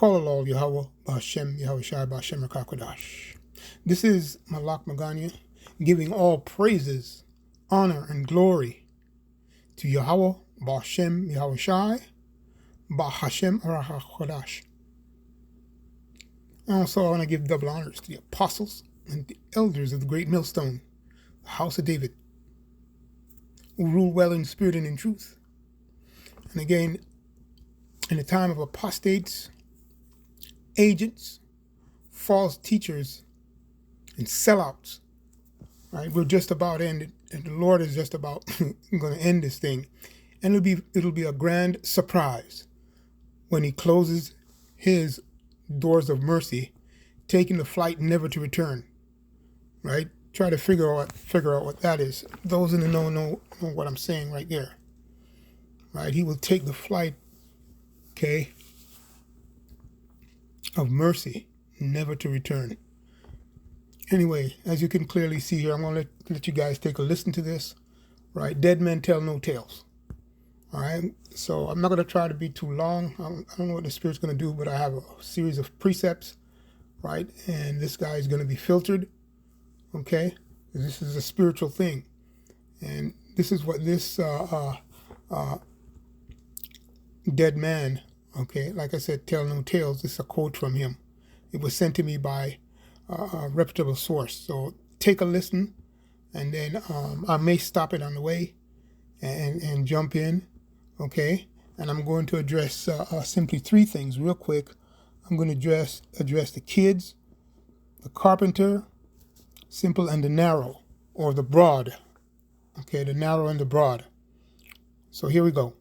Kolalol Yahweh Ba'Shem Yahweh Shai Ba'Shem Rakakodash. This is Malak Maganya giving all praises, honor, and glory to Yahweh Ba'Shem Yahweh Shai Ba'Hashem Rakakodash. Also, I want to give double honors to the apostles and the elders of the great millstone, the house of David, who rule well in spirit and in truth. And again, in the time of apostates, agents, false teachers, and sellouts, right? We're just about ended, and the Lord is just about going to end this thing, and it'll be a grand surprise when He closes His doors of mercy, taking the flight never to return. Right? Try to figure out what that is. Those in the know what I'm saying right there. Right? He will take the flight, okay, of mercy, never to return. Anyway, as you can clearly see here, I'm going to let you guys take a listen to this. Right? Dead men tell no tales. All right? So I'm not going to try to be too long. I don't know what the Spirit's going to do, but I have a series of precepts, right? And this guy is going to be filtered, okay? This is a spiritual thing. And this is what this dead man, okay, like I said, tell no tales. This is a quote from him. It was sent to me by a reputable source. So take a listen, and then I may stop it on the way and jump in, okay? And I'm going to address simply three things real quick. I'm going to address the kids, the carpenter, simple, and the narrow, or the broad. Okay, the narrow and the broad. So here we go.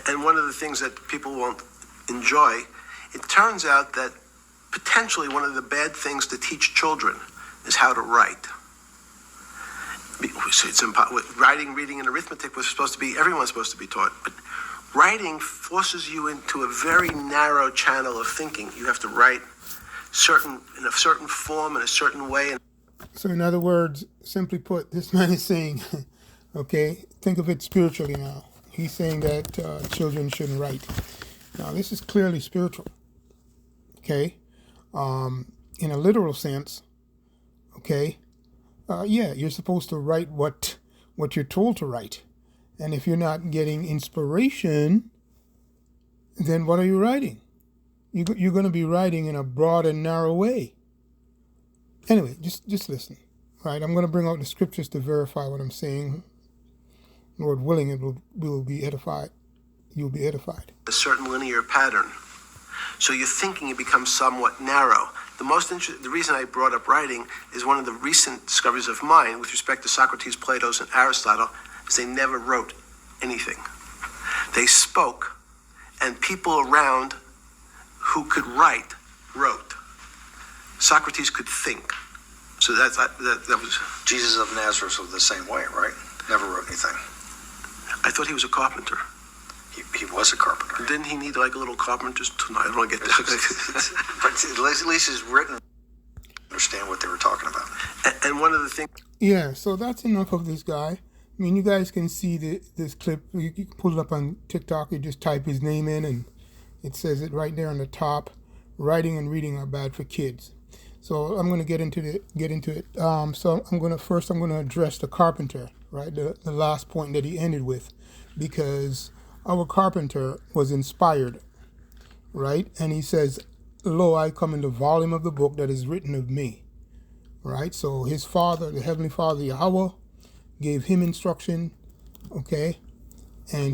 And one of the things that people won't enjoy, it turns out that potentially one of the bad things to teach children is how to write. It's writing, reading, and arithmetic was supposed to be, everyone's supposed to be taught, but writing forces you into a very narrow channel of thinking. You have to write in a certain form, in a certain way. So in other words, simply put, this man is saying, okay, think of it spiritually now. He's saying that children shouldn't write. Now, this is clearly spiritual, okay? In a literal sense, okay? Yeah, you're supposed to write what you're told to write. And if you're not getting inspiration, then what are you writing? You're going to be writing in a broad and narrow way. Anyway, just listen. Right? I'm going to bring out the scriptures to verify what I'm saying. Lord willing, it will be edified. You'll be edified. A certain linear pattern. So your thinking, it becomes somewhat narrow. The reason I brought up writing is one of the recent discoveries of mine with respect to Socrates, Plato, and Aristotle, is they never wrote anything. They spoke, and people around who could write wrote. Socrates could think. So that was... Jesus of Nazareth was the same way, right? Never wrote anything. I thought he was a carpenter. He was a carpenter. Didn't he need like a little carpenter's tonight? I don't want to get that. But at least it's written. Understand what they were talking about. And one of the things. Yeah, so that's enough of this guy. I mean, you guys can see this clip. You can pull it up on TikTok. You just type his name in, and it says it right there on the top. Writing and reading are bad for kids. So I'm going to get into it. So I'm going to address the carpenter, right? The last point that he ended with, because our carpenter was inspired, right? And he says, "Lo, I come in the volume of the book that is written of me," right? So his father, the Heavenly Father, Yahweh, gave him instruction, okay? And